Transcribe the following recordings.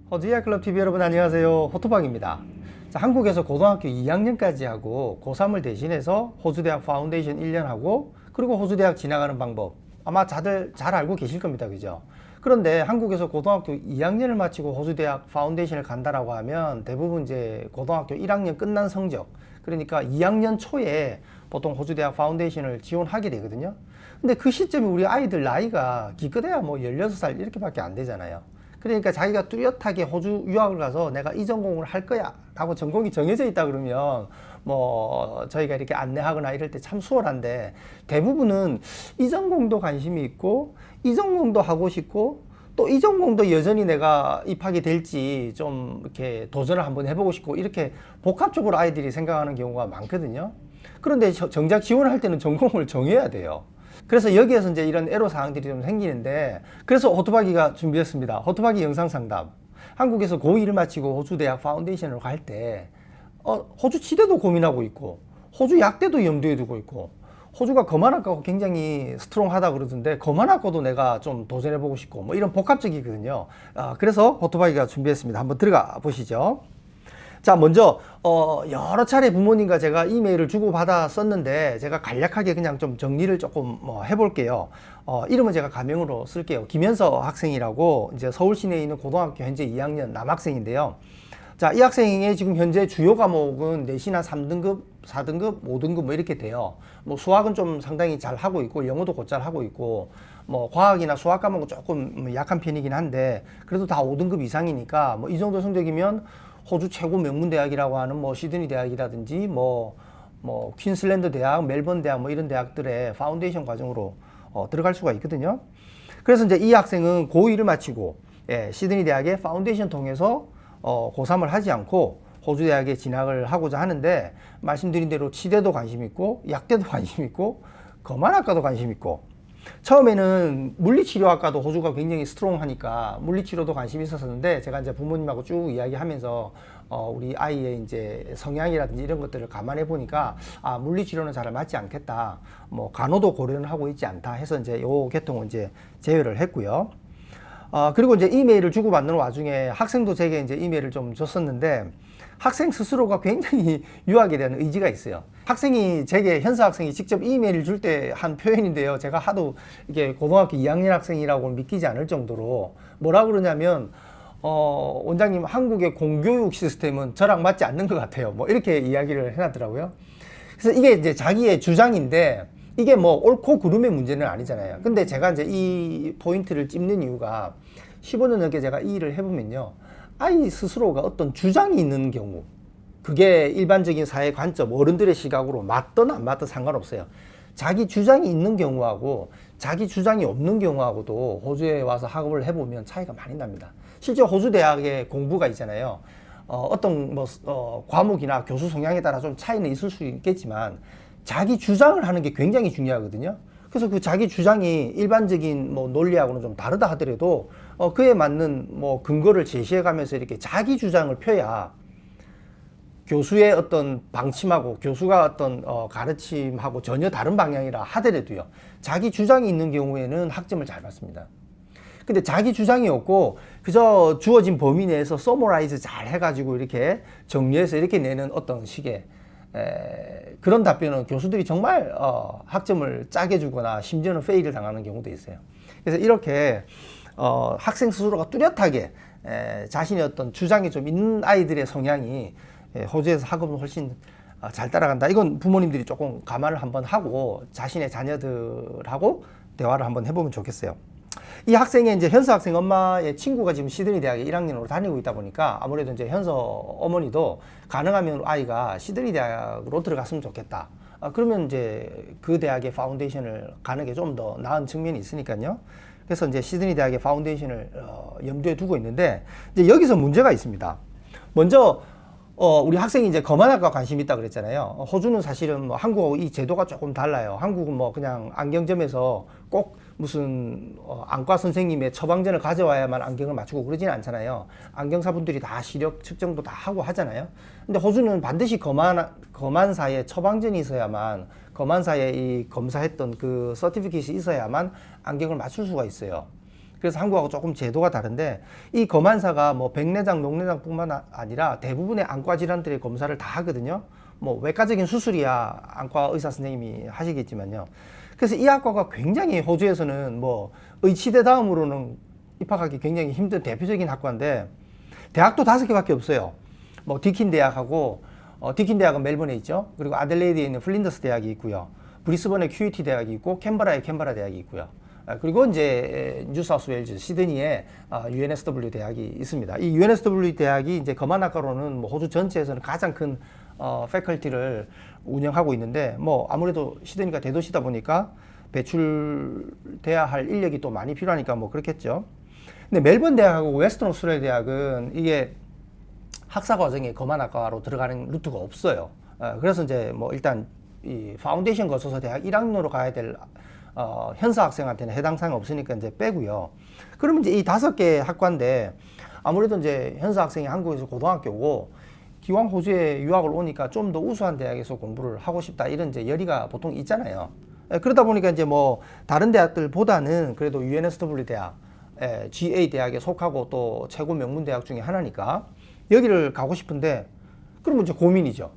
호주이학클럽 TV 여러분 안녕하세요. 호토박입니다. 자, 한국에서 고등학교 2학년까지 하고 고3을 대신해서 호주대학 파운데이션 1년 하고 그리고 호주대학 진학하는 방법 아마 다들 잘 알고 계실 겁니다. 그죠? 그런데 한국에서 고등학교 2학년을 마치고 호주대학 파운데이션을 간다라고 하면 대부분 이제 고등학교 1학년 끝난 성적, 그러니까 2학년 초에 보통 호주대학 파운데이션을 지원하게 되거든요. 근데 그 시점에 우리 아이들 나이가 기껏해야 뭐 16살 이렇게밖에 안 되잖아요. 그러니까 자기가 뚜렷하게 호주 유학을 가서 내가 이 전공을 할 거야 라고 전공이 정해져 있다 그러면 뭐 저희가 이렇게 안내하거나 이럴 때 참 수월한데, 대부분은 이 전공도 관심이 있고 이 전공도 하고 싶고 또 이 전공도 여전히 내가 입학이 될지 좀 이렇게 도전을 한번 해보고 싶고 이렇게 복합적으로 아이들이 생각하는 경우가 많거든요. 그런데 정작 지원을 할 때는 전공을 정해야 돼요. 그래서 여기에서 이제 이런 애로사항들이 좀 생기는데, 그래서 호토박이가 준비했습니다. 호토박이 영상 상담. 한국에서 고2를 마치고 호주대학 파운데이션을 갈 때 호주 치대도 고민하고 있고 호주 약대도 염두에 두고 있고, 호주가 거만학과가 굉장히 스트롱하다 그러던데 거만학과도 내가 좀 도전해보고 싶고 뭐 이런 복합적이거든요. 그래서 호토박이가 준비했습니다. 한번 들어가 보시죠. 자, 먼저 여러 차례 부모님과 제가 이메일을 주고받았었는데 제가 간략하게 그냥 좀 정리를 조금 해볼게요. 이름은 제가 가명으로 쓸게요. 김현서 학생이라고, 이제 서울 시내에 있는 고등학교 현재 2학년 남학생인데요. 자, 이 학생의 지금 현재 주요 과목은 내신한 3등급, 4등급, 5등급 뭐 이렇게 돼요. 뭐 수학은 좀 상당히 잘 하고 있고 영어도 곧잘 하고 있고 뭐 과학이나 수학 과목은 조금 약한 편이긴 한데 그래도 다 5등급 이상이니까 뭐 이 정도 성적이면 호주 최고 명문 대학이라고 하는 뭐 시드니 대학이라든지 뭐 퀸슬랜드 대학, 멜번 대학 뭐 이런 대학들의 파운데이션 과정으로 들어갈 수가 있거든요. 그래서 이제 이 학생은 고2를 마치고 시드니 대학의 파운데이션 통해서 고3을 하지 않고 호주 대학에 진학을 하고자 하는데, 말씀드린 대로 치대도 관심 있고 약대도 관심 있고 거만학과도 관심 있고, 처음에는 물리치료학과도 호주가 굉장히 스트롱하니까 물리치료도 관심이 있었는데 제가 이제 부모님하고 쭉 이야기하면서 우리 아이의 이제 성향이라든지 이런 것들을 감안해 보니까 물리치료는 잘 맞지 않겠다, 뭐 간호도 고려는 하고 있지 않다 해서 이제 요 계통은 이제 제외를 했고요. 그리고 이제 이메일을 주고받는 와중에 학생도 제게 이제 이메일을 좀 줬었는데 학생 스스로가 굉장히 유학에 대한 의지가 있어요. 학생이 제게, 현서 학생이 직접 이메일을 줄 때 한 표현인데요. 제가 하도 이게 고등학교 2학년 학생이라고 믿기지 않을 정도로 뭐라 그러냐면, 원장님 한국의 공교육 시스템은 저랑 맞지 않는 것 같아요. 뭐 이렇게 이야기를 해놨더라고요. 그래서 이게 이제 자기의 주장인데 이게 뭐 옳고 그름의 문제는 아니잖아요. 근데 제가 이제 이 포인트를 찝는 이유가 15년 넘게 제가 이 일을 해보면요, 아이 스스로가 어떤 주장이 있는 경우, 그게 일반적인 사회 관점, 어른들의 시각으로 맞든 안 맞든 상관없어요. 자기 주장이 있는 경우하고 자기 주장이 없는 경우하고도 호주에 와서 학업을 해보면 차이가 많이 납니다. 실제 호주 대학의 공부가 있잖아요. 어떤 과목이나 교수 성향에 따라 좀 차이는 있을 수 있겠지만 자기 주장을 하는 게 굉장히 중요하거든요. 그래서 그 자기 주장이 일반적인 뭐 논리하고는 좀 다르다 하더라도 그에 맞는 뭐 근거를 제시해 가면서 이렇게 자기 주장을 펴야 교수의 어떤 방침하고 교수가 어떤 가르침하고 전혀 다른 방향이라 하더라도요, 자기 주장이 있는 경우에는 학점을 잘 받습니다. 근데 자기 주장이 없고 그저 주어진 범위 내에서 서머라이즈 잘 해가지고 이렇게 정리해서 이렇게 내는 어떤 식의 그런 답변은 교수들이 정말 학점을 짜게 주거나 심지어는 페일을 당하는 경우도 있어요. 그래서 이렇게 학생 스스로가 뚜렷하게 자신의 어떤 주장이 좀 있는 아이들의 성향이 호주에서 학업은 훨씬 잘 따라간다. 이건 부모님들이 조금 감안을 한번 하고 자신의 자녀들하고 대화를 한번 해보면 좋겠어요. 이 학생의 이제 현서 학생 엄마의 친구가 지금 시드니 대학에 1학년으로 다니고 있다 보니까 아무래도 이제 현서 어머니도 가능하면 아이가 시드니 대학으로 들어갔으면 좋겠다. 그러면 이제 그 대학의 파운데이션을 가는 게 좀 더 나은 측면이 있으니까요. 그래서 이제 시드니 대학의 파운데이션을 염두에 두고 있는데, 이제 여기서 문제가 있습니다. 먼저 우리 학생이 이제 거만학과 관심이 있다 그랬잖아요. 호주는 사실은 뭐 한국하고 이 제도가 조금 달라요. 한국은 뭐 그냥 안경점에서 꼭 무슨 안과 선생님의 처방전을 가져와야만 안경을 맞추고 그러지는 않잖아요. 안경사분들이 다 시력 측정도 다 하고 하잖아요. 근데 호주는 반드시 검안사에 처방전이 있어야만, 검안사에 이 검사했던 그 서티피케이트이 있어야만 안경을 맞출 수가 있어요. 그래서 한국하고 조금 제도가 다른데 이 검안사가 뭐 백내장, 녹내장뿐만 아니라 대부분의 안과 질환들의 검사를 다 하거든요. 뭐 외과적인 수술이야 안과 의사 선생님이 하시겠지만요. 그래서 이 학과가 굉장히 호주에서는 뭐 의치대 다음으로는 입학하기 굉장히 힘든 대표적인 학과인데 대학도 5개밖에 없어요. 뭐 디킨 대학하고 디킨 대학은 멜번에 있죠. 그리고 아델레이드에 있는 플린더스 대학이 있고요. 브리스번에 QUT 대학이 있고 캔버라에 캔버라 대학이 있고요. 그리고 이제 뉴사우스웨일즈 시드니에 UNSW 대학이 있습니다. 이 UNSW 대학이 이제 검안학과로는 뭐 호주 전체에서는 가장 큰 패컬티를 운영하고 있는데 뭐 아무래도 시드니가 대도시다 보니까 배출돼야 할 인력이 또 많이 필요하니까 뭐 그렇겠죠. 근데 멜번 대학하고 웨스턴 오스트레일리아 대학은 이게 학사 과정에 검안학과로 들어가는 루트가 없어요. 그래서 이제 뭐 일단 이 파운데이션 거쳐서 대학 1학년으로 가야 될 현사 학생한테는 해당 사항이 없으니까 이제 빼고요. 그러면 이제 이 5개 학과인데 아무래도 이제 현사 학생이 한국에서 고등학교고 기왕 호주에 유학을 오니까 좀 더 우수한 대학에서 공부를 하고 싶다 이런 이제 열의가 보통 있잖아요. 그러다 보니까 이제 뭐 다른 대학들보다는 그래도 UNSW 대학, GA 대학에 속하고 또 최고 명문 대학 중에 하나니까 여기를 가고 싶은데 그러면 이제 고민이죠.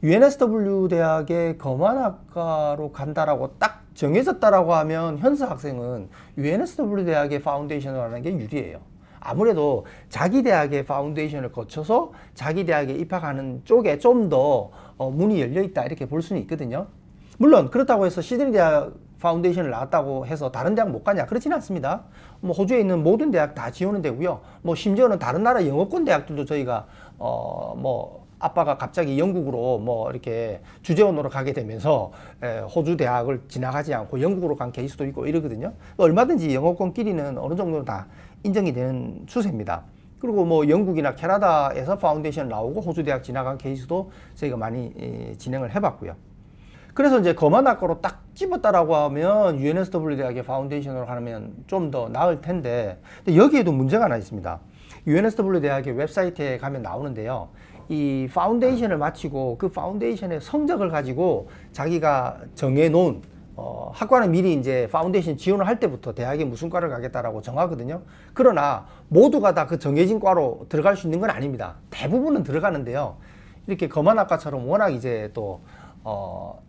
UNSW 대학의 검안학과로 간다라고 딱 정해졌다라고 하면 현사 학생은 UNSW 대학의 파운데이션을 하는 게 유리해요. 아무래도 자기 대학의 파운데이션을 거쳐서 자기 대학에 입학하는 쪽에 좀 더 문이 열려 있다 이렇게 볼 수는 있거든요. 물론 그렇다고 해서 시드니 대학 파운데이션을 나왔다고 해서 다른 대학 못 가냐 그렇지는 않습니다. 뭐 호주에 있는 모든 대학 다 지원은 되고요. 뭐 심지어는 다른 나라 영어권 대학들도 저희가 뭐 아빠가 갑자기 영국으로 뭐 이렇게 주재원으로 가게 되면서 호주 대학을 지나가지 않고 영국으로 간 케이스도 있고 이러거든요. 얼마든지 영어권끼리는 어느 정도 다 인정이 되는 추세입니다. 그리고 뭐 영국이나 캐나다에서 파운데이션 나오고 호주 대학 지나간 케이스도 저희가 많이 진행을 해봤고요. 그래서 이제 검안학과로 딱 집었다라고 하면 UNSW 대학의 파운데이션으로 가면 좀 더 나을 텐데 근데 여기에도 문제가 하나 있습니다. UNSW 대학의 웹사이트에 가면 나오는데요. 이 파운데이션을 마치고 그 파운데이션의 성적을 가지고 자기가 정해놓은 학과는 미리 이제 파운데이션 지원을 할 때부터 대학에 무슨 과를 가겠다라고 정하거든요. 그러나 모두가 다 그 정해진 과로 들어갈 수 있는 건 아닙니다. 대부분은 들어가는데요. 이렇게 검안학과처럼 워낙 이제 또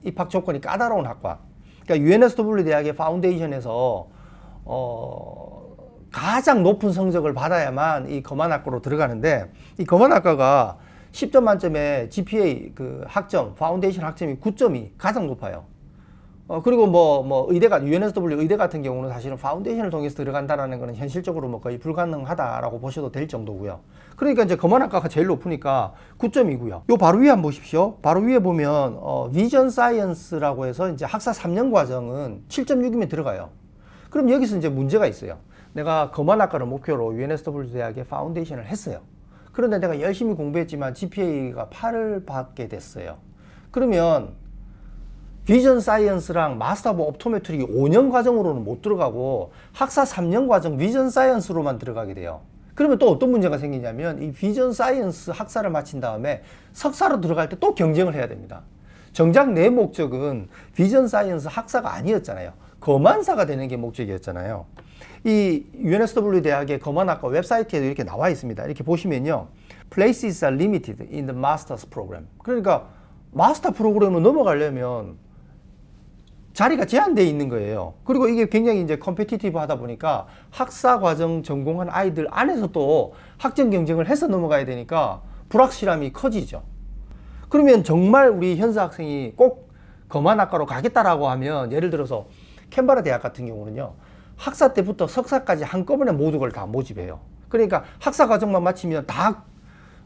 입학 조건이 까다로운 학과. 그러니까 UNSW 대학의 파운데이션에서 가장 높은 성적을 받아야만 이 검안학과로 들어가는데 이 검안학과가 10점 만점에 GPA 그 학점, 파운데이션 학점이 9점이 가장 높아요. 그리고 뭐 의대가 UNSW 의대 같은 경우는 사실은 파운데이션을 통해서 들어간다라는 것은 현실적으로 뭐 거의 불가능하다라고 보셔도 될 정도고요. 그러니까 이제 검안학과가 제일 높으니까 9점이고요. 요 바로 위에 한번 보십시오. 바로 위에 보면 비전 사이언스라고 해서 이제 학사 3년 과정은 7.6이면 들어가요. 그럼 여기서 이제 문제가 있어요. 내가 검안학과를 목표로 UNSW 대학에 파운데이션을 했어요. 그런데 내가 열심히 공부했지만 GPA가 8을 받게 됐어요. 그러면 비전 사이언스랑 마스터 오브 옵토메트리 5년 과정으로는 못 들어가고 학사 3년 과정 비전 사이언스로만 들어가게 돼요. 그러면 또 어떤 문제가 생기냐면 이 비전 사이언스 학사를 마친 다음에 석사로 들어갈 때 또 경쟁을 해야 됩니다. 정작 내 목적은 비전 사이언스 학사가 아니었잖아요. 검안사가 되는 게 목적이었잖아요. 이 UNSW 대학의 검안학과 웹사이트에도 이렇게 나와 있습니다. 이렇게 보시면요. Places are limited in the master's program. 그러니까 마스터 프로그램으로 넘어가려면 자리가 제한되어 있는 거예요. 그리고 이게 굉장히 이제 컴피티티브 하다 보니까 학사 과정 전공한 아이들 안에서 또 학점 경쟁을 해서 넘어가야 되니까 불확실함이 커지죠. 그러면 정말 우리 현사 학생이 꼭 검안학과로 가겠다라고 하면 예를 들어서 캔버라 대학 같은 경우는요. 학사 때부터 석사까지 한꺼번에 모두를 다 모집해요. 그러니까 학사 과정만 마치면 다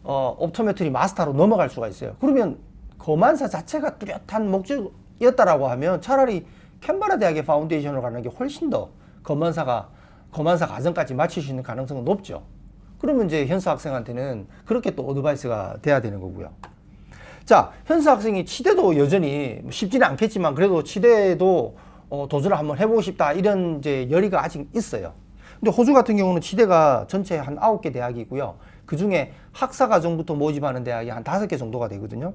옵토메트리 마스터로 넘어갈 수가 있어요. 그러면 검안사 자체가 뚜렷한 목적이었다라고 하면 차라리 캔버라 대학의 파운데이션으로 가는 게 훨씬 더 검안사 과정까지 마칠 수 있는 가능성은 높죠. 그러면 이제 현사 학생한테는 그렇게 또 어드바이스가 돼야 되는 거고요. 자, 현사 학생이 치대도 여전히 쉽지는 않겠지만 그래도 치대도 도전을 한번 해보고 싶다 이런 이제 열의가 아직 있어요. 근데 호주 같은 경우는 치대가 전체 한 9개 대학이고요. 그 중에 학사 과정부터 모집하는 대학이 한 5개 정도가 되거든요.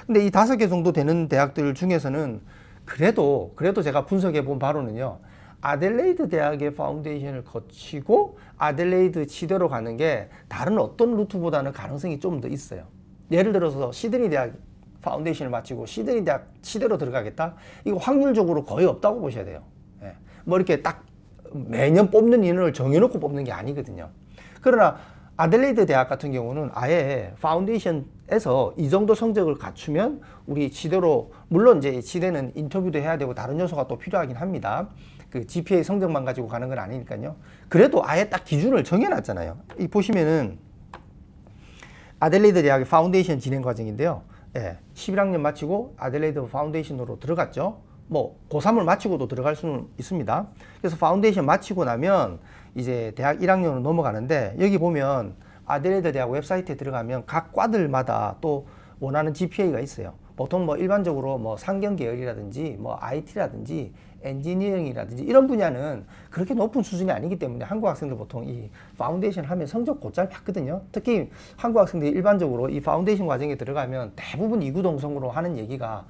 근데 이 5개 정도 되는 대학들 중에서는 그래도 제가 분석해 본 바로는요. 아델레이드 대학의 파운데이션을 거치고 아델레이드 치대로 가는 게 다른 어떤 루트보다는 가능성이 좀 더 있어요. 예를 들어서 시드니 대학 파운데이션을 마치고 시드니 대학 치대로 들어가겠다? 이거 확률적으로 거의 없다고 보셔야 돼요. 예. 뭐 이렇게 딱 매년 뽑는 인원을 정해놓고 뽑는 게 아니거든요. 그러나 아델레이드 대학 같은 경우는 아예 파운데이션에서 이 정도 성적을 갖추면 우리 치대로, 물론 이제 치대는 인터뷰도 해야 되고 다른 요소가 또 필요하긴 합니다. 그 GPA 성적만 가지고 가는 건 아니니까요. 그래도 아예 딱 기준을 정해놨잖아요. 이 보시면은 아델레이드 대학의 파운데이션 진행 과정인데요. 예, 11학년 마치고 아델레이드 파운데이션으로 들어갔죠. 뭐 고3을 마치고도 들어갈 수는 있습니다. 그래서 파운데이션 마치고 나면 이제 대학 1학년으로 넘어가는데, 여기 보면 아델레이드 대학 웹사이트에 들어가면 각 과들마다 또 원하는 GPA가 있어요. 보통 뭐 일반적으로 뭐 상경 계열이라든지 뭐 IT라든지 엔지니어링이라든지 이런 분야는 그렇게 높은 수준이 아니기 때문에 한국 학생들 보통 이 파운데이션 하면 성적 곧잘 받거든요. 특히 한국 학생들이 일반적으로 이 파운데이션 과정에 들어가면 대부분 이구동성으로 하는 얘기가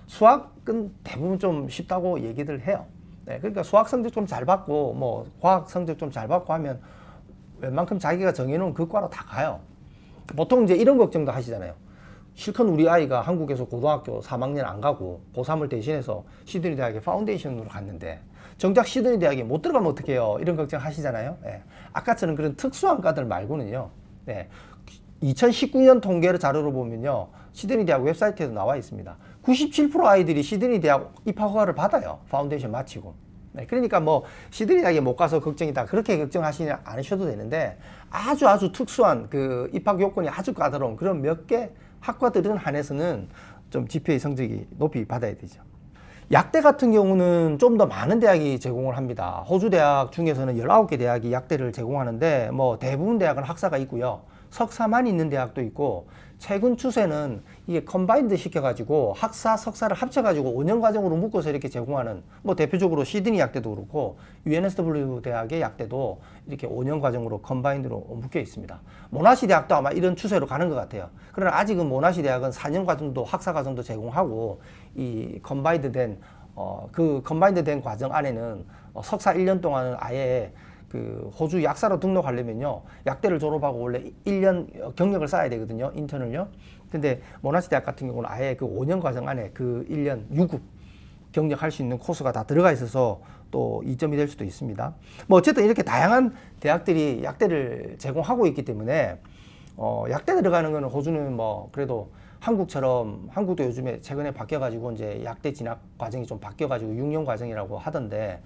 수학은 대부분 좀 쉽다고 얘기들 해요. 네, 그러니까 수학 성적 좀 잘 받고 뭐 과학 성적 좀 잘 받고 하면 웬만큼 자기가 정해놓은 그 과로 다 가요. 보통 이제 이런 걱정도 하시잖아요. 실컷 우리 아이가 한국에서 고등학교 3학년 안 가고 고3을 대신해서 시드니 대학의 파운데이션으로 갔는데 정작 시드니 대학에 못 들어가면 어떡해요? 이런 걱정 하시잖아요. 네. 아까처럼 그런 특수한 과들 말고는요. 네. 2019년 통계를 자료로 보면요. 시드니 대학 웹사이트에도 나와 있습니다. 97% 아이들이 시드니 대학 입학 허가를 받아요. 파운데이션 마치고. 네, 그러니까 뭐 시드니 대학에 못 가서 걱정이다, 그렇게 걱정하시지 않으셔도 되는데, 아주 특수한 그 입학 요건이 아주 까다로운 그런 몇 개 학과들은 한해서는 좀 GPA 성적이 높이 받아야 되죠. 약대 같은 경우는 좀 더 많은 대학이 제공을 합니다. 호주 대학 중에서는 19개 대학이 약대를 제공하는데, 뭐 대부분 대학은 학사가 있고요. 석사만 있는 대학도 있고, 최근 추세는 이게 컴바인드 시켜가지고 학사, 석사를 합쳐가지고 5년 과정으로 묶어서 이렇게 제공하는, 뭐 대표적으로 시드니 약대도 그렇고 UNSW 대학의 약대도 이렇게 5년 과정으로 컴바인드로 묶여 있습니다. 모나시 대학도 아마 이런 추세로 가는 것 같아요. 그러나 아직은 모나시 대학은 4년 과정도 학사 과정도 제공하고, 이 컴바인드 된 그 컴바인드 된 과정 안에는 석사 1년 동안은 아예 그 호주 약사로 등록하려면요, 약대를 졸업하고 원래 1년 경력을 쌓아야 되거든요, 인턴을요. 근데 모나시 대학 같은 경우는 아예 그 5년 과정 안에 그 1년 유급 경력할 수 있는 코스가 다 들어가 있어서 또 이점이 될 수도 있습니다. 뭐 어쨌든 이렇게 다양한 대학들이 약대를 제공하고 있기 때문에 약대 들어가는 거는 호주는 뭐 그래도 한국처럼, 한국도 요즘에 최근에 바뀌어가지고 이제 약대 진학 과정이 좀 바뀌어가지고 6년 과정이라고 하던데,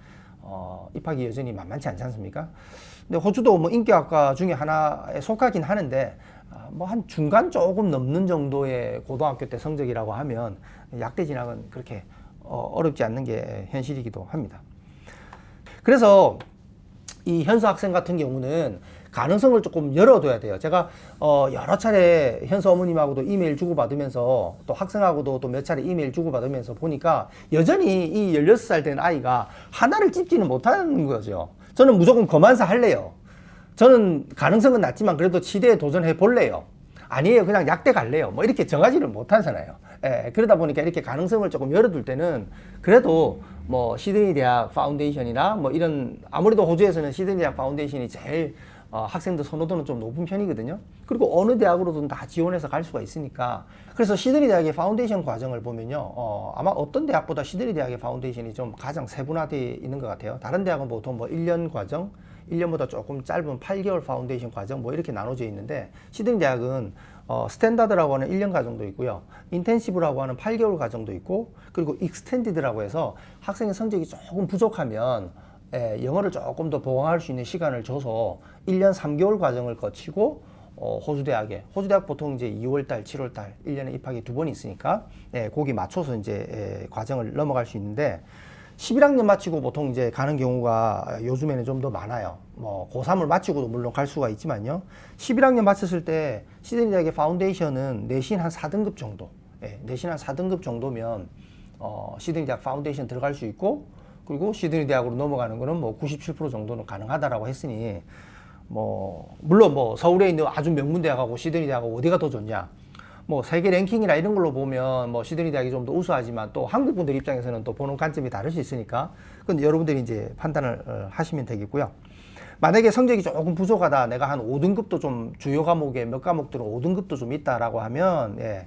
입학이 여전히 만만치 않지 않습니까? 근데 호주도 뭐 인기학과 중에 하나에 속하긴 하는데, 뭐 한 중간 조금 넘는 정도의 고등학교 때 성적이라고 하면 약대 진학은 그렇게 어렵지 않는 게 현실이기도 합니다. 그래서 이 현수 학생 같은 경우는 가능성을 조금 열어둬야 돼요. 제가 여러 차례 현수 어머님하고도 이메일 주고받으면서, 또 학생하고도 또 몇 차례 이메일 주고받으면서 보니까 여전히 이 16살 된 아이가 하나를 찝지는 못하는 거죠. 저는 무조건 거만사 할래요. 저는 가능성은 낮지만 그래도 치대에 도전해 볼래요. 아니에요, 그냥 약대 갈래요. 뭐 이렇게 정하지를 못하잖아요. 예, 그러다 보니까 이렇게 가능성을 조금 열어둘 때는 그래도 뭐 시드니 대학 파운데이션이나 뭐 이런, 아무래도 호주에서는 시드니 대학 파운데이션이 제일 학생들 선호도는 좀 높은 편이거든요. 그리고 어느 대학으로든 다 지원해서 갈 수가 있으니까. 그래서 시드니 대학의 파운데이션 과정을 보면요, 아마 어떤 대학보다 시드니 대학의 파운데이션이 좀 가장 세분화되어 있는 것 같아요. 다른 대학은 보통 뭐 1년 과정, 1년보다 조금 짧은 8개월 파운데이션 과정 뭐 이렇게 나눠져 있는데, 시드니 대학은 스탠다드라고 하는 1년 과정도 있고요, 인텐시브라고 하는 8개월 과정도 있고, 그리고 익스텐디드라고 해서 학생의 성적이 조금 부족하면 영어를 조금 더 보강할 수 있는 시간을 줘서 1년 3개월 과정을 거치고 호주 대학 보통 이제 2월달, 7월달 1년에 입학이 2번 있으니까 거기 맞춰서 이제 과정을 넘어갈 수 있는데, 11학년 마치고 보통 이제 가는 경우가 요즘에는 좀 더 많아요. 뭐 고3을 마치고도 물론 갈 수가 있지만요. 11학년 마쳤을 때 시드니 대학의 파운데이션은 내신 한 4등급 정도, 내신 한 4등급 정도면 시드니 대학 파운데이션 들어갈 수 있고, 그리고 시드니 대학으로 넘어가는 거는 뭐 97% 정도는 가능하다라고 했으니, 뭐 물론 뭐 서울에 있는 아주 명문 대학하고 시드니 대학하고 어디가 더 좋냐? 뭐 세계 랭킹이나 이런 걸로 보면 뭐 시드니 대학이 좀 더 우수하지만 또 한국 분들 입장에서는 또 보는 관점이 다를 수 있으니까 그건 여러분들이 이제 판단을 하시면 되겠고요. 만약에 성적이 조금 부족하다, 내가 한 5등급도 좀 주요 과목에 몇 과목들은 5등급도 좀 있다라고 하면 예,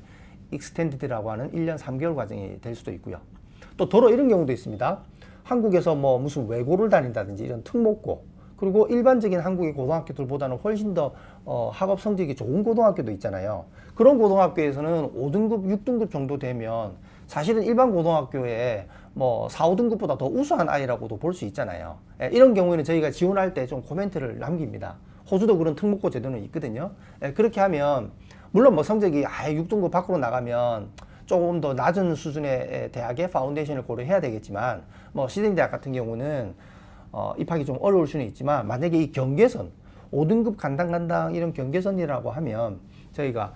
익스텐디드라고 하는 1년 3개월 과정이 될 수도 있고요. 또 도로 이런 경우도 있습니다. 한국에서 뭐 무슨 외고를 다닌다든지 이런 특목고, 그리고 일반적인 한국의 고등학교들보다는 훨씬 더 학업 성적이 좋은 고등학교도 있잖아요. 그런 고등학교에서는 5등급, 6등급 정도 되면 사실은 일반 고등학교에 뭐 4, 5등급보다 더 우수한 아이라고도 볼 수 있잖아요. 예, 이런 경우에는 저희가 지원할 때 좀 코멘트를 남깁니다. 호주도 그런 특목고 제도는 있거든요. 예, 그렇게 하면 물론 뭐 성적이 아예 6등급 밖으로 나가면 조금 더 낮은 수준의 대학의 파운데이션을 고려해야 되겠지만, 뭐 시드니 대학 같은 경우는 입학이 좀 어려울 수는 있지만, 만약에 이 경계선 5등급 간당 이런 경계선이라고 하면 저희가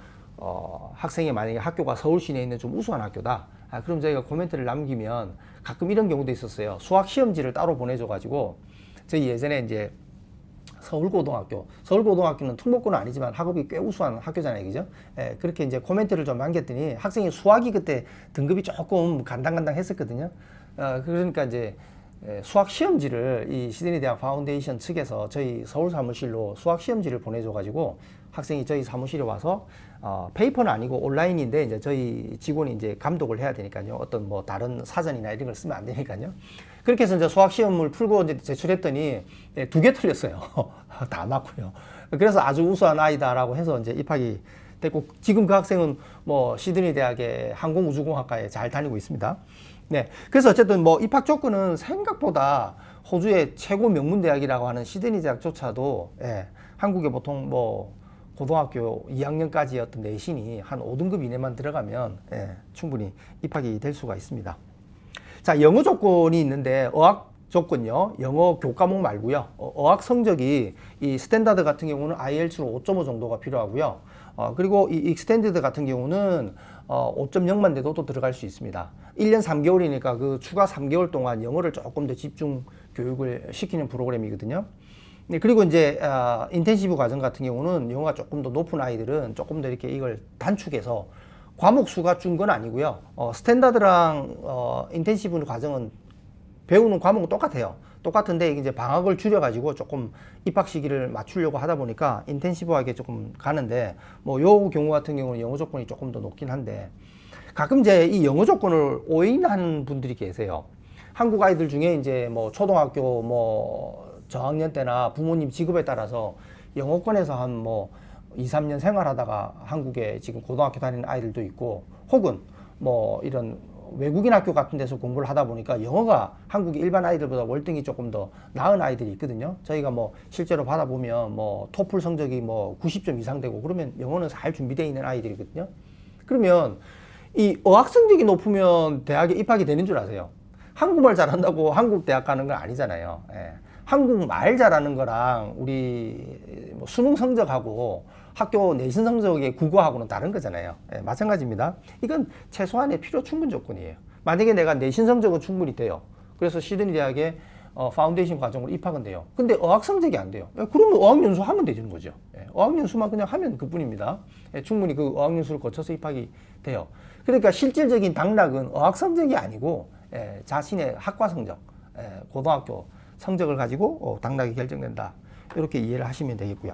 학생이 만약에 학교가 서울 시내에 있는 좀 우수한 학교다, 그럼 저희가 코멘트를 남기면 가끔 이런 경우도 있었어요. 수학 시험지를 따로 보내줘 가지고 저희 예전에 이제 서울고등학교는 특목고는 아니지만 학업이 꽤 우수한 학교잖아요, 그죠? 예, 그렇게 이제 코멘트를 좀 남겼더니 학생이 수학이 그때 등급이 조금 간당간당 했었거든요. 그러니까 이제 수학 시험지를 이 시드니 대학 파운데이션 측에서 저희 서울 사무실로 수학 시험지를 보내줘가지고 학생이 저희 사무실에 와서 페이퍼는 아니고 온라인인데 이제 저희 직원이 이제 감독을 해야 되니까요. 어떤 뭐 다른 사전이나 이런 걸 쓰면 안 되니까요. 그렇게 해서 이제 수학 시험을 풀고 이제 제출했더니 2개 틀렸어요. 다 맞고요. 그래서 아주 우수한 아이다라고 해서 이제 입학이 됐고, 지금 그 학생은 뭐 시드니 대학의 항공우주공학과에 잘 다니고 있습니다. 네. 그래서 어쨌든 뭐 입학 조건은 생각보다 호주의 최고 명문 대학이라고 하는 시드니 대학조차도 예, 한국에 보통 뭐 고등학교 2학년까지 어떤 내신이 한 5등급 이내만 들어가면 예, 충분히 입학이 될 수가 있습니다. 자, 영어 조건이 있는데 어학 조건요. 영어 교과목 말고요. 어학 성적이 이 스탠다드 같은 경우는 IELTS로 5.5 정도가 필요하고요. 그리고 이 익스텐디드 같은 경우는 5.0만 돼도 또 들어갈 수 있습니다. 1년 3개월이니까 그 추가 3개월 동안 영어를 조금 더 집중 교육을 시키는 프로그램이거든요. 네, 그리고 이제 인텐시브 과정 같은 경우는 영어가 조금 더 높은 아이들은 조금 더 이렇게 이걸 단축해서 과목 수가 준 건 아니고요. 스탠다드랑 인텐시브 과정은 배우는 과목은 똑같아요. 똑같은데 이제 방학을 줄여가지고 조금 입학 시기를 맞추려고 하다 보니까 인텐시브하게 조금 가는데, 뭐 요 경우 같은 경우는 영어 조건이 조금 더 높긴 한데, 가끔 이제 이 영어 조건을 오인하는 분들이 계세요. 한국 아이들 중에 이제 뭐 초등학교 뭐 저학년 때나 부모님 직업에 따라서 영어권에서 한 뭐 2, 3년 생활하다가 한국에 지금 고등학교 다니는 아이들도 있고, 혹은 뭐 이런 외국인 학교 같은 데서 공부를 하다 보니까 영어가 한국의 일반 아이들보다 월등히 조금 더 나은 아이들이 있거든요. 저희가 뭐 실제로 받아보면 뭐 토플 성적이 뭐 90점 이상 되고 그러면 영어는 잘 준비되어 있는 아이들이거든요. 그러면 이 어학 성적이 높으면 대학에 입학이 되는 줄 아세요? 한국말 잘한다고 한국 대학 가는 건 아니잖아요. 예. 한국말 잘하는 거랑 우리 뭐 수능 성적하고 학교 내신 성적의 국어하고는 다른 거잖아요. 예, 마찬가지입니다. 이건 최소한의 필요 충분 조건이에요. 만약에 내가 내신 성적은 충분히 돼요. 그래서 시드니 대학의 파운데이션 과정으로 입학은 돼요. 근데 어학 성적이 안 돼요. 예, 그러면 어학연수 하면 되는 거죠. 예, 어학연수만 그냥 하면 그뿐입니다. 예, 충분히 그 어학연수를 거쳐서 입학이 돼요. 그러니까 실질적인 당락은 어학 성적이 아니고 예, 자신의 학과 성적, 고등학교 성적을 가지고 당락이 결정된다. 이렇게 이해를 하시면 되겠고요.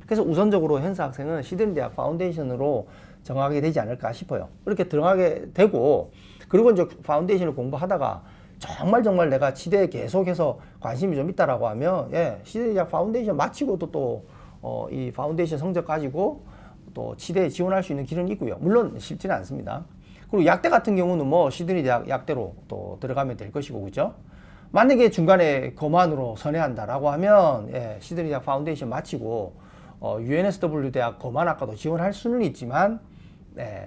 그래서 우선적으로 현사 학생은 시드니 대학 파운데이션으로 정하게 되지 않을까 싶어요. 그렇게 들어가게 되고, 그리고 이제 파운데이션을 공부하다가 정말 내가 치대에 계속해서 관심이 좀 있다라고 하면 예, 시드니 대학 파운데이션 마치고도 또 이 파운데이션 성적 가지고 또 치대에 지원할 수 있는 길은 있고요. 물론 쉽지는 않습니다. 그리고 약대 같은 경우는 뭐 시드니 대학 약대로 또 들어가면 될 것이고, 그죠? 만약에 중간에 거만으로 선회한다라고 하면 예, 시드니 대학 파운데이션 마치고 UNSW 대학 거만학과도 지원할 수는 있지만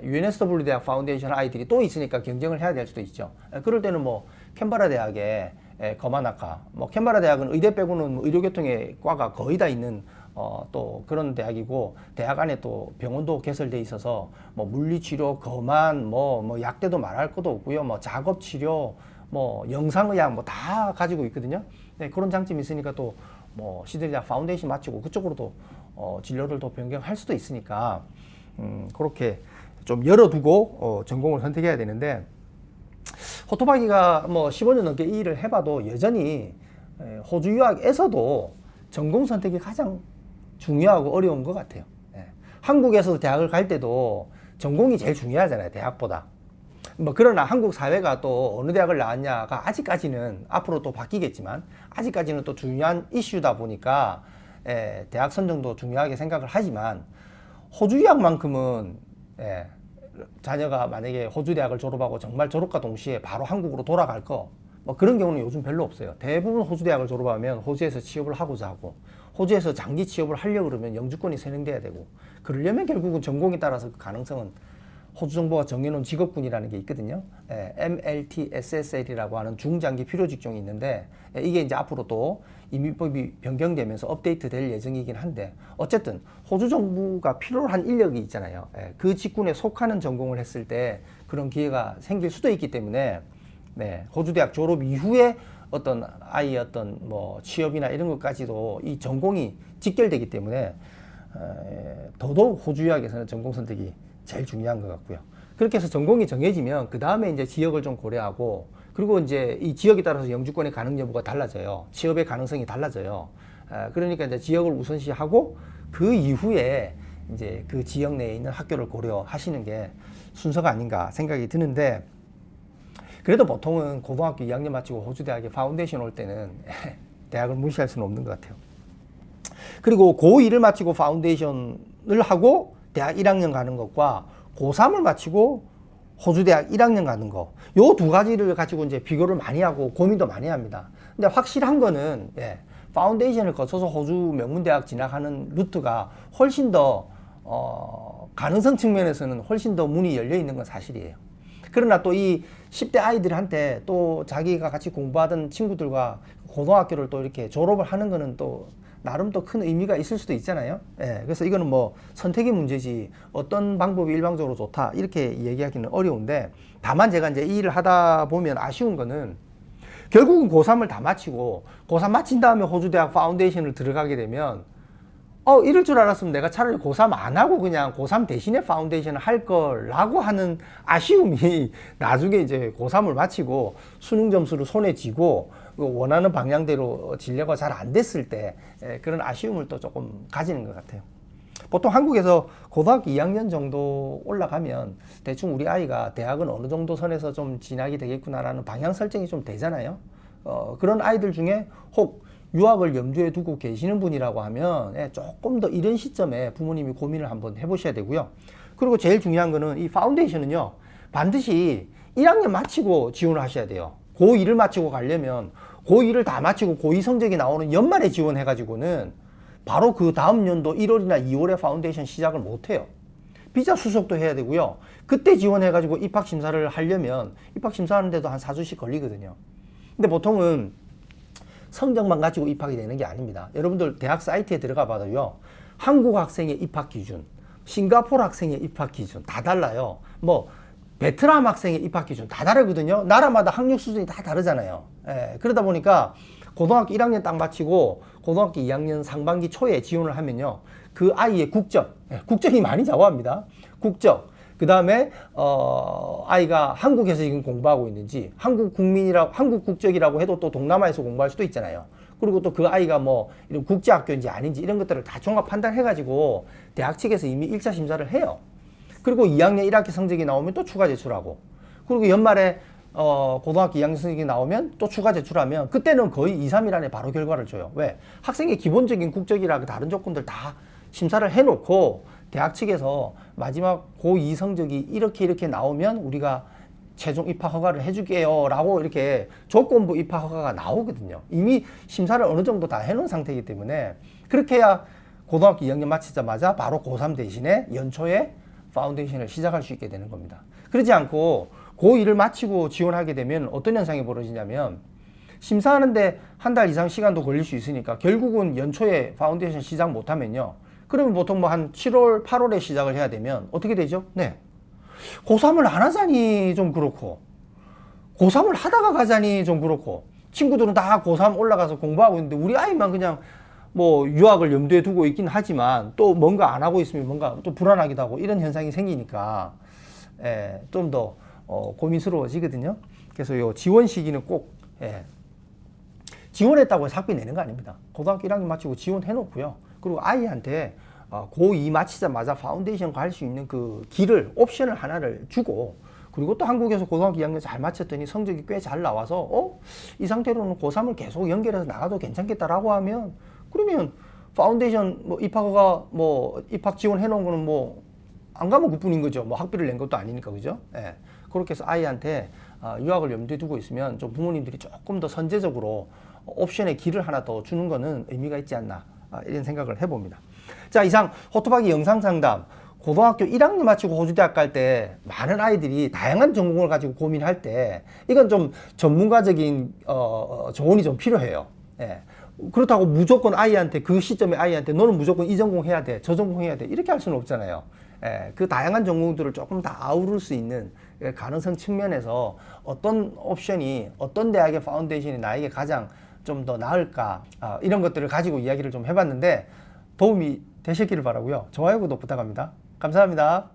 UNSW 대학 파운데이션 아이들이 또 있으니까 경쟁을 해야 될 수도 있죠. 그럴 때는 뭐 캔버라 대학의 거만학과, 뭐 캔버라 대학은 의대 빼고는 뭐 의료교통의 과가 거의 다 있는 또 그런 대학이고, 대학 안에 또 병원도 개설돼 있어서 뭐 물리치료, 거만, 뭐 약대도 말할 것도 없고요. 뭐 작업치료, 뭐 영상의학 뭐 다 가지고 있거든요. 네, 그런 장점이 있으니까 또 뭐 시드니 대학 파운데이션 마치고 그쪽으로도 진로를 더 변경할 수도 있으니까 그렇게 좀 열어두고 전공을 선택해야 되는데, 호토바기가 뭐 15년 넘게 이 일을 해봐도 여전히 호주 유학에서도 전공 선택이 가장 중요하고 어려운 것 같아요. 한국에서 대학을 갈 때도 전공이 제일 중요하잖아요, 대학보다. 뭐 그러나 한국 사회가 또 어느 대학을 나왔냐가 아직까지는, 앞으로 또 바뀌겠지만 아직까지는 또 중요한 이슈다 보니까 대학 선정도 중요하게 생각을 하지만, 호주 유학만큼은 자녀가 만약에 호주 대학을 졸업하고 정말 졸업과 동시에 바로 한국으로 돌아갈 거, 뭐 그런 경우는 요즘 별로 없어요. 대부분 호주 대학을 졸업하면 호주에서 취업을 하고자 하고, 호주에서 장기 취업을 하려고 그러면 영주권이 선행돼야 되고, 그러려면 결국은 전공에 따라서 그 가능성은 호주 정부가 정해놓은 직업군이라는 게 있거든요. MLTSSL이라고 하는 중장기 필요 직종이 있는데, 이게 이제 앞으로 또 이민법이 변경되면서 업데이트 될 예정이긴 한데, 어쨌든 호주 정부가 필요로 한 인력이 있잖아요. 그 직군에 속하는 전공을 했을 때 그런 기회가 생길 수도 있기 때문에, 호주 대학 졸업 이후에 어떤 아이의 어떤 뭐 취업이나 이런 것까지도 이 전공이 직결되기 때문에 더더욱 호주 유학에서는 전공 선택이 제일 중요한 것 같고요. 그렇게 해서 전공이 정해지면 그 다음에 이제 지역을 좀 고려하고, 그리고 이제 이 지역에 따라서 영주권의 가능 여부가 달라져요. 취업의 가능성이 달라져요. 그러니까 이제 지역을 우선시하고 그 이후에 이제 그 지역 내에 있는 학교를 고려하시는 게 순서가 아닌가 생각이 드는데, 그래도 보통은 고등학교 2학년 마치고 호주 대학에 파운데이션 올 때는 대학을 무시할 수는 없는 것 같아요. 그리고 고2를 마치고 파운데이션을 하고 대학 1학년 가는 것과 고3을 마치고 호주 대학 1학년 가는 거, 요 두 가지를 가지고 이제 비교를 많이 하고 고민도 많이 합니다. 근데 확실한 거는 파운데이션을 거쳐서 호주 명문대학 진학하는 루트가 훨씬 더 가능성 측면에서는 훨씬 더 문이 열려 있는 건 사실이에요. 그러나 또 이 10대 아이들한테 또 자기가 같이 공부하던 친구들과 고등학교를 또 이렇게 졸업을 하는 거는 또 나름 또 큰 의미가 있을 수도 있잖아요. 그래서 이거는 뭐 선택의 문제지 어떤 방법이 일방적으로 좋다 이렇게 얘기하기는 어려운데, 다만 제가 이제 이 일을 하다 보면 아쉬운 거는, 결국은 고3을 다 마치고 고3 마친 다음에 호주 대학 파운데이션을 들어가게 되면 이럴 줄 알았으면 내가 차라리 고3 안 하고 그냥 고3 대신에 파운데이션을 할 거라고 하는 아쉬움이 나중에 이제 고3을 마치고 수능 점수를 손에 쥐고 원하는 방향대로 진료가 잘 안 됐을 때 그런 아쉬움을 또 조금 가지는 것 같아요. 보통 한국에서 고등학교 2학년 정도 올라가면 대충 우리 아이가 대학은 어느 정도 선에서 좀 진학이 되겠구나라는 방향 설정이 좀 되잖아요. 그런 아이들 중에 혹 유학을 염두에 두고 계시는 분이라고 하면 조금 더 이른 시점에 부모님이 고민을 한번 해보셔야 되고요. 그리고 제일 중요한 거는 이 파운데이션은요, 반드시 1학년 마치고 지원을 하셔야 돼요. 고2를 마치고 가려면 고2를 다 마치고 고2 성적이 나오는 연말에 지원해가지고는 바로 그 다음 연도 1월이나 2월에 파운데이션 시작을 못해요. 비자 수속도 해야 되고요. 그때 지원해가지고 입학심사를 하려면 입학심사하는데도 한 4주씩 걸리거든요. 근데 보통은 성적만 가지고 입학이 되는 게 아닙니다. 여러분들 대학 사이트에 들어가 봐도요, 한국 학생의 입학 기준, 싱가포르 학생의 입학 기준 다 달라요. 뭐 베트남 학생의 입학 기준 다 다르거든요. 나라마다 학력 수준이 다 다르잖아요. 그러다 보니까 고등학교 1학년 딱 마치고 고등학교 2학년 상반기 초에 지원을 하면요, 그 아이의 국적, 국적이 많이 좌우합니다. 국적, 그 다음에 아이가 한국에서 지금 공부하고 있는지, 한국 국적이라고 해도 또 동남아에서 공부할 수도 있잖아요. 그리고 또 그 아이가 뭐 이런 국제학교인지 아닌지 이런 것들을 다 종합 판단해가지고 대학 측에서 이미 1차 심사를 해요. 그리고 2학년 1학기 성적이 나오면 또 추가 제출하고, 그리고 연말에 고등학교 2학년 성적이 나오면 또 추가 제출하면 그때는 거의 2, 3일 안에 바로 결과를 줘요. 왜? 학생의 기본적인 국적이라 다른 조건들 다 심사를 해놓고 대학 측에서 마지막 고2 성적이 이렇게 나오면 우리가 최종 입학 허가를 해줄게요 라고 이렇게 조건부 입학 허가가 나오거든요. 이미 심사를 어느 정도 다 해놓은 상태이기 때문에, 그렇게 해야 고등학교 2학년 마치자마자 바로 고3 대신에 연초에 파운데이션을 시작할 수 있게 되는 겁니다. 그러지 않고 고2를 마치고 지원하게 되면 어떤 현상이 벌어지냐면, 심사하는데 한 달 이상 시간도 걸릴 수 있으니까 결국은 연초에 파운데이션 시작 못하면요, 그러면 보통 뭐 한 7월, 8월에 시작을 해야 되면 어떻게 되죠? 고3을 안 하자니 좀 그렇고, 고3을 하다가 가자니 좀 그렇고, 친구들은 다 고3 올라가서 공부하고 있는데 우리 아이만 그냥 뭐 유학을 염두에 두고 있긴 하지만 또 뭔가 안 하고 있으면 뭔가 또 불안하기도 하고 이런 현상이 생기니까 좀 더 고민스러워지거든요. 그래서 요 지원 시기는 꼭 지원했다고 해서 학비 내는 거 아닙니다. 고등학교 1학년 마치고 지원해 놓고요. 그리고 아이한테 고2 마치자마자 파운데이션 갈 수 있는 그 길을 옵션을 하나를 주고, 그리고 또 한국에서 고등학교 2학년 잘 마쳤더니 성적이 꽤 잘 나와서 이 상태로는 고3을 계속 연결해서 나가도 괜찮겠다라고 하면, 그러면 파운데이션 뭐 입학허가 뭐 입학 지원해 놓은 거는 뭐 안 가면 그뿐인 거죠. 뭐 학비를 낸 것도 아니니까, 그죠? 그렇게 해서 아이한테 유학을 염두에 두고 있으면 좀 부모님들이 조금 더 선제적으로 옵션의 길을 하나 더 주는 거는 의미가 있지 않나, 이런 생각을 해봅니다. 자, 이상 호토박이 영상 상담, 고등학교 1학년 마치고 호주대학 갈 때 많은 아이들이 다양한 전공을 가지고 고민할 때 이건 좀 전문가적인 조언이 좀 필요해요. 그렇다고 무조건 아이한테, 그 시점에 아이한테 너는 무조건 이 전공 해야 돼, 저 전공 해야 돼, 이렇게 할 수는 없잖아요. 그 다양한 전공들을 조금 다 아우를 수 있는 가능성 측면에서 어떤 옵션이, 어떤 대학의 파운데이션이 나에게 가장 좀 더 나을까, 이런 것들을 가지고 이야기를 좀 해봤는데 도움이 되셨기를 바라고요. 좋아요, 구독 부탁합니다. 감사합니다.